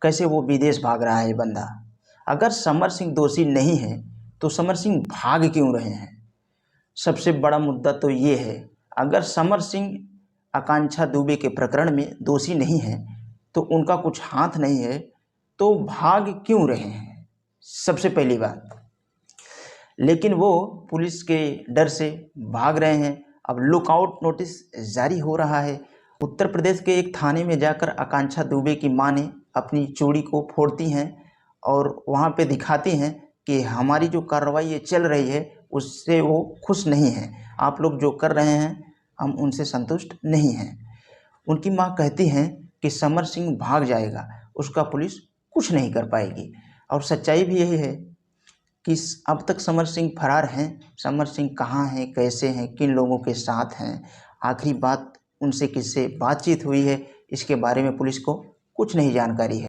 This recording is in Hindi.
कैसे वो विदेश भाग रहा है ये बंदा। अगर समर सिंह दोषी नहीं है तो समर सिंह भाग क्यों रहे हैं? सबसे बड़ा मुद्दा तो ये है, अगर समर सिंह आकांक्षा दुबे के प्रकरण में दोषी नहीं है तो उनका कुछ हाथ नहीं है, तो भाग क्यों रहे हैं? सबसे पहली बात। लेकिन वो पुलिस के डर से भाग रहे हैं। अब लुकआउट नोटिस जारी हो रहा है। उत्तर प्रदेश के एक थाने में जाकर आकांक्षा दुबे की मां ने अपनी चूड़ी को फोड़ती हैं और वहाँ पे दिखाती हैं कि हमारी जो कार्रवाई ये चल रही है उससे वो खुश नहीं हैं। आप लोग जो कर रहे हैं हम उनसे संतुष्ट नहीं हैं। उनकी मां कहती हैं कि समर सिंह भाग जाएगा, उसका पुलिस कुछ नहीं कर पाएगी। और सच्चाई भी यही है कि अब तक समर सिंह फरार हैं। समर सिंह कहाँ हैं, कैसे हैं, किन लोगों के साथ हैं, आखिरी बात उनसे किससे बातचीत हुई है, इसके बारे में पुलिस को कुछ नहीं जानकारी है।